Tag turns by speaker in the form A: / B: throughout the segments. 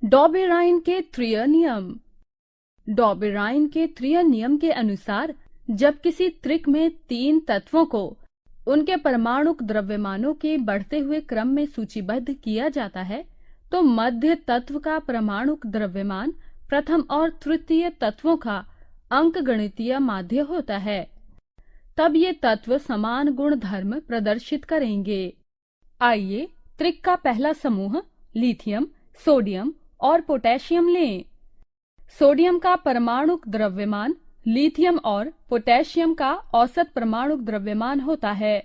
A: डॉबेराइन के त्रिय नियम। डॉबेराइन के त्रिय नियम के अनुसार जब किसी त्रिक में तीन तत्वों को उनके परमाणुक द्रव्यमानों के बढ़ते हुए क्रम में सूचीबद्ध किया जाता है तो मध्य तत्व का परमाणुक द्रव्यमान प्रथम और तृतीय तत्वों का अंकगणितीय माध्य होता है। तब ये तत्व समान गुण धर्म प्रदर्शित करेंगे। आइए त्रिक का पहला समूह लिथियम, सोडियम और पोटेशियम लें। सोडियम का परमाणुक द्रव्यमान लिथियम और पोटेशियम का औसत परमाणुक द्रव्यमान होता है।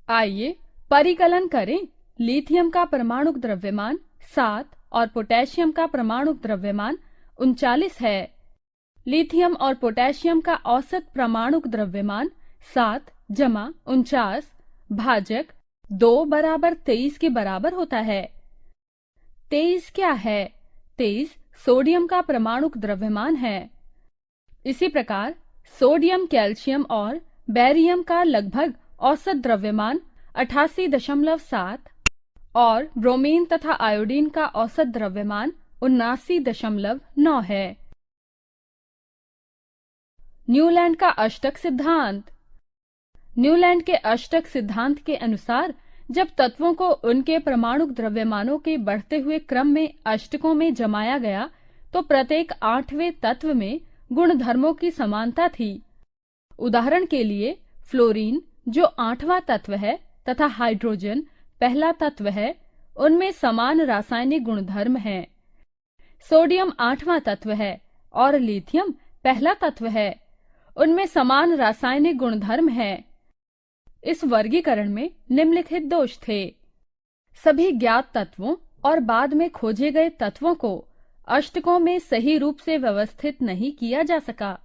A: आइए परिकलन करें। लिथियम का परमाणुक द्रव्यमान 7 और पोटेशियम का परमाणुक द्रव्यमान 39 है। लिथियम और पोटेशियम का औसत परमाणुक द्रव्यमान 7 जमा 49 भाजक 2 बराबर 23 के बराबर होता है। 23 क्या है? 23 सोडियम का परमाणुक द्रव्यमान है। इसी प्रकार सोडियम, कैल्शियम और बेरियम का लगभग औसत द्रव्यमान 88.7 और ब्रोमीन तथा आयोडीन का औसत द्रव्यमान 79.9 है। न्यूलैंड का अष्टक सिद्धांत। न्यूलैंड के अष्टक सिद्धांत के अनुसार जब तत्वों को उनके परमाणुक द्रव्यमानों के बढ़ते हुए क्रम में अष्टकों में जमाया गया तो प्रत्येक 8वें तत्व में गुणधर्मों की समानता थी। उदाहरण के लिए फ्लोरीन जो 8वां तत्व है तथा हाइड्रोजन पहला तत्व है, उनमें समान रासायनिक गुणधर्म हैं। सोडियम 8वां तत्व है और लिथियम पहला तत्व है, उनमें समान रासायनिक गुणधर्म हैं। इस वर्गीकरण में निम्नलिखित दोष थे। सभी ज्ञात तत्वों और बाद में खोजे गए तत्वों को अष्टकों में सही रूप से व्यवस्थित नहीं किया जा सका।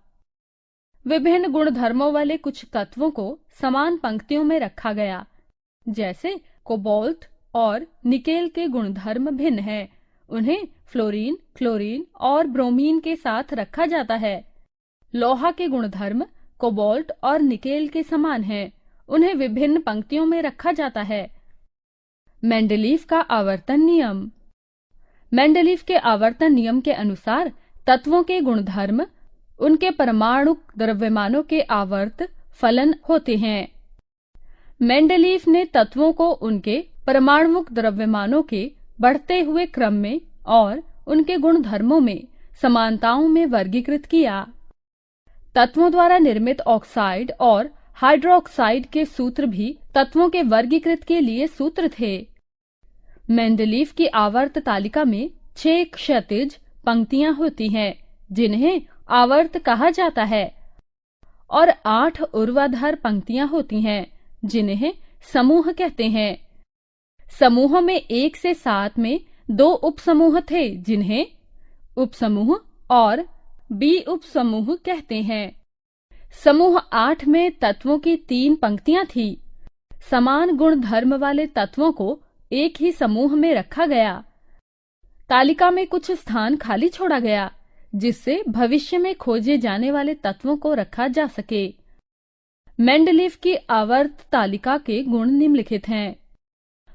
A: विभिन्न गुणधर्मों वाले कुछ तत्वों को समान पंक्तियों में रखा गया, जैसे कोबाल्ट और निकेल के गुणधर्म भिन्न हैं। उन्हें फ्लोरीन, क्लोरीन और ब्रोमीन के साथ रखा जाता है। लोहा के गुणधर्म कोबाल्ट और निकेल के समान हैं, उन्हें विभिन्न पंक्तियों में रखा जाता है। मेंडलीव का आवर्तन नियम। मेंडलीव के आवर्तन नियम के अनुसार तत्वों के गुणधर्म उनके परमाणुक द्रव्यमानों के आवर्त फलन होते हैं। मेंडलीव ने तत्वों को उनके परमाणुक द्रव्यमानों के बढ़ते हुए क्रम में और उनके गुणधर्मों में समानताओं में वर्गीकृत किया। तत्वों द्वारा निर्मित ऑक्साइड और हाइड्रोक्साइड के सूत्र भी तत्वों के वर्गीकृत के लिए सूत्र थे। मेंडलीव की आवर्त तालिका में 6 क्षैतिज पंक्तियां होती हैं, जिन्हें आवर्त कहा जाता है, और 8 ऊर्ध्वाधर पंक्तियां होती हैं, जिन्हें समूह कहते हैं। समूह में 1 से 7 में 2 उपसमूह थे, जिन्हें उपसमूह और बी उपसमूह कहते हैं। समूह 8 में तत्वों की 3 पंक्तियां थी। समान गुण धर्म वाले तत्वों को एक ही समूह में रखा गया। तालिका में कुछ स्थान खाली छोड़ा गया, जिससे भविष्य में खोजे जाने वाले तत्वों को रखा जा सके। मेंडलीव की आवर्त तालिका के गुण निम्नलिखित हैं।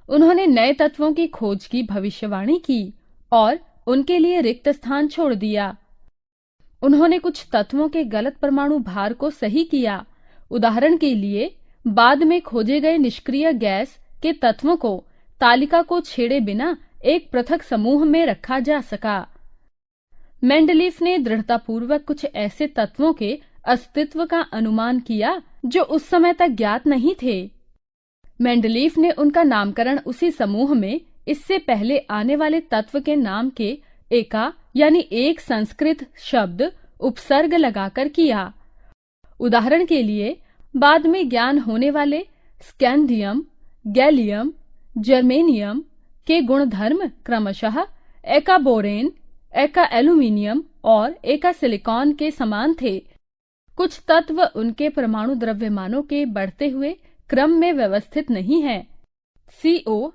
A: उन्होंने नए तत्वों की खोज की भविष्यवाणी की और उनके लिए रिक्त स्थान छोड़ दिया। उन्होंने कुछ तत्वों के गलत परमाणु भार को सही किया। उदाहरण के लिए बाद में खोजे गए निष्क्रिय गैस के तत्वों को तालिका को छेड़े बिना एक पृथक समूह में रखा जा सका। मेंडलीव ने दृढ़तापूर्वक कुछ ऐसे तत्वों के अस्तित्व का अनुमान किया जो उस समय तक ज्ञात नहीं थे। मेंडलीव ने उनका नामकरण उसी समूह में इससे पहले आने वाले तत्व के नाम के एका यानी एक संस्कृत शब्द उपसर्ग लगाकर किया। उदाहरण के लिए बाद में ज्ञान होने वाले स्कैंडियम, गैलियम, जर्मेनियम के गुणधर्म क्रमशः एका बोरेन, एका एल्यूमिनियम और एका सिलिकॉन के समान थे। कुछ तत्व उनके परमाणु द्रव्यमानों के बढ़ते हुए क्रम में व्यवस्थित नहीं है। CO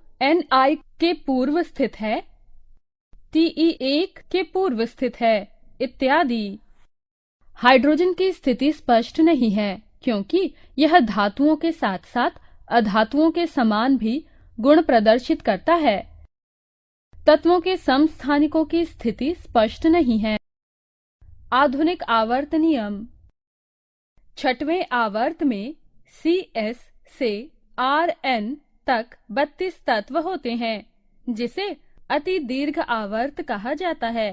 A: के पूर्व स्थित है, Te1 के पूर्व स्थित है, इत्यादि। हाइड्रोजन की स्थिति स्पष्ट नहीं है, क्योंकि यह धातुओं के साथ साथ अधातुओं के समान भी गुण प्रदर्शित करता है। तत्वों के समस्थानिकों की स्थिति स्पष्ट नहीं है। आधुनिक आवर्त नियम। छठवें आवर्त में CS से Rn तक 32 तत्व होते हैं, जिसे अति दीर्घ आवर्त कहा जाता है।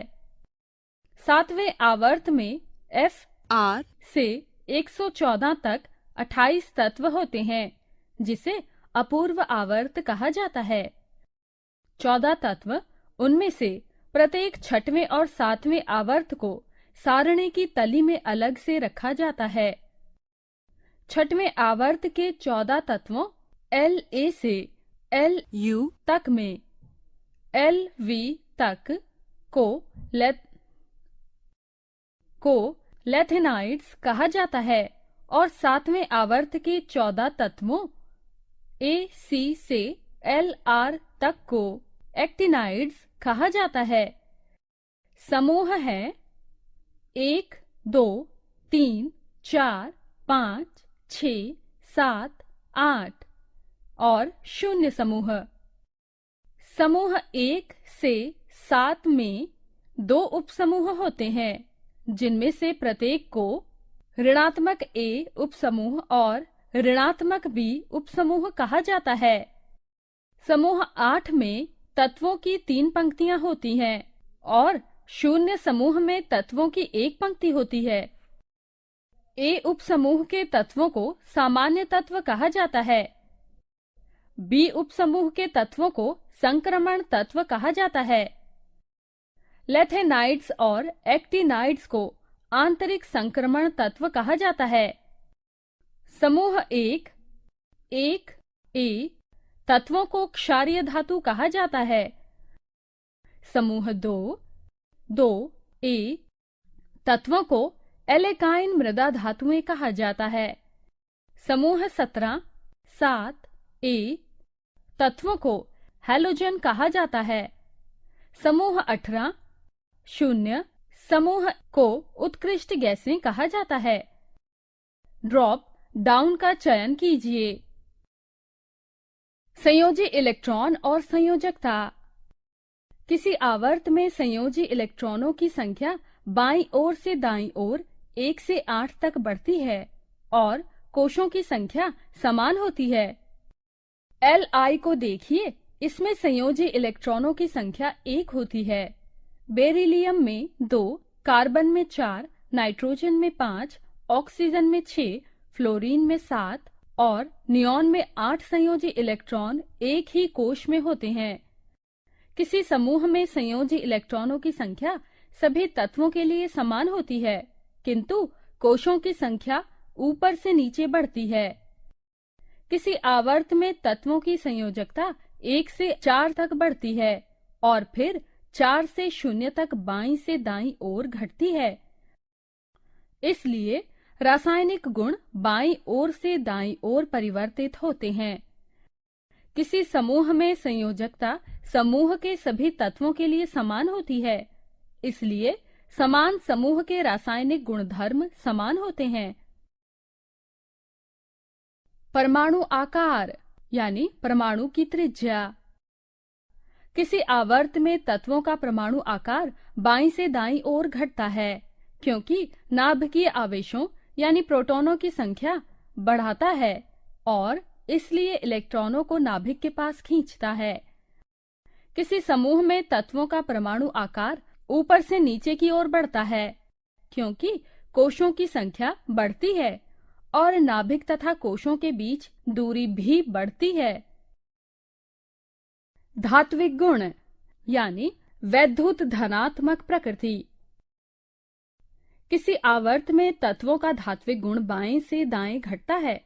A: सातवें आवर्त में Fr से 114 तक 28 तत्व होते हैं, जिसे अपूर्व आवर्त कहा जाता है। 14 तत्व, उनमें से प्रत्येक छठवें और सातवें आवर्त को सारणी की तली में अलग से रखा जाता है। छठवें आवर्त के 14 तत्वों La से Lu तक में Lv तक को लेथेनाइड्स कहा जाता है और सातवें आवर्त के 14 तत्वों Ac से Lr तक को एक्टिनाइड्स कहा जाता है। समूह है 1, 2, 3, 4, 5, 6, 7, 8 और 0 समूह। समूह 1 से 7 में 2 उपसमूह होते हैं, जिनमें से प्रत्येक को ऋणात्मक A उपसमूह और ऋणात्मक B उपसमूह कहा जाता है। समूह 8 में तत्वों की 3 पंक्तियां होती हैं और 0 समूह में तत्वों की 1 पंक्ति होती है। A उपसमूह के तत्वों को सामान्य तत्व कहा जाता है। B उपसमूह के तत्वों को संक्रमण तत्व कहा जाता है। लेथेनाइड्स और एक्टिनाइड्स को आंतरिक संक्रमण तत्व कहा जाता है। समूह 1 A तत्वों को क्षारीय धातु कहा जाता है। समूह 2 A तत्वों को एलेकाइन मृदा धातुएं कहा जाता है। समूह 17 A तत्वों को हैलोजन कहा जाता है। समूह 18 0 समूह को उत्कृष्ट गैसें कहा जाता है। ड्रॉप डाउन का चयन कीजिए। संयोजी इलेक्ट्रॉन और संयोजकता। किसी आवर्त में संयोजी इलेक्ट्रॉनों की संख्या बाईं ओर से दाईं ओर 1 से 8 तक बढ़ती है और कोशों की संख्या समान होती है। Li को देखिए, इसमें संयोजी इलेक्ट्रॉनों की संख्या 1 होती है। बेरिलियम में 2, कार्बन में 4, नाइट्रोजन में 5, ऑक्सीजन में 6, फ्लोरीन में 7 और नियॉन में 8 संयोजी इलेक्ट्रॉन एक ही कोश में होते हैं। किसी समूह में संयोजी इलेक्ट्रॉनों की संख्या सभी तत्वों के लिए समान होती है, किंतु कोशों की संख्या ऊपर से नीचे बढ़ती है। किसी आवर्त में तत्वों की संयोजकता 1 से 4 तक बढ़ती है और फिर 4 से 0 तक बाईं से दाईं ओर घटती है। इसलिए रासायनिक गुण बाईं ओर से दाईं ओर परिवर्तित होते हैं। किसी समूह में संयोजकता समूह के सभी तत्वों के लिए समान होती है, इसलिए समान समूह के रासायनिक गुणधर्म समान होते हैं। परमाणु आकार यानी परमाणु की त्रिज्या। किसी आवर्त में तत्वों का परमाणु आकार बाईं से दाईं ओर घटता है, क्योंकि नाभिकीय आवेशों यानी प्रोटॉनों की संख्या बढ़ाता है और इसलिए इलेक्ट्रॉनों को नाभिक के पास खींचता है। किसी समूह में तत्वों का परमाणु आकार ऊपर से नीचे की ओर बढ़ता है, क्योंकि कोशों की संख्या बढ़ती है और नाभिक तथा कोशों के बीच दूरी भी बढ़ती है। धात्विक गुण यानी वैद्युत धनात्मक प्रकृति। किसी आवर्त में तत्वों का धात्विक गुण बाएं से दाएं घटता है।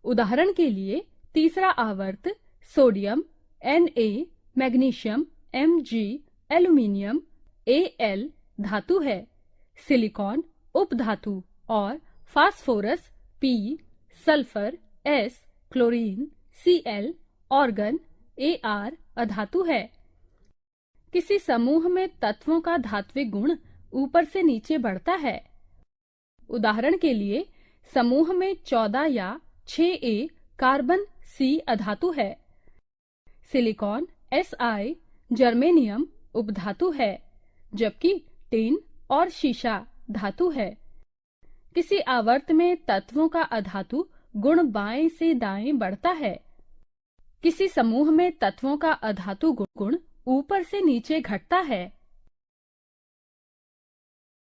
A: उदाहरण के लिए तीसरा आवर्त sodium Na, magnesium Mg, aluminium Al धातु है, सिलिकॉन उपधातु और phosphorus P, sulphur S, chlorine Cl, organ Ar अधातु है। किसी समूह में तत्वों का धात्विक गुण ऊपर से नीचे बढ़ता है। उदाहरण के लिए समूह में 14 या 6A कार्बन C अधातु है, सिलिकॉन Si, जर्मेनियम उपधातु है, जबकि टिन और शीशा धातु है। किसी आवर्त में तत्वों का अधातु गुण बाएं से दाएं बढ़ता है। किसी समूह में तत्वों का अधातु गुण ऊपर से नीचे घटता है।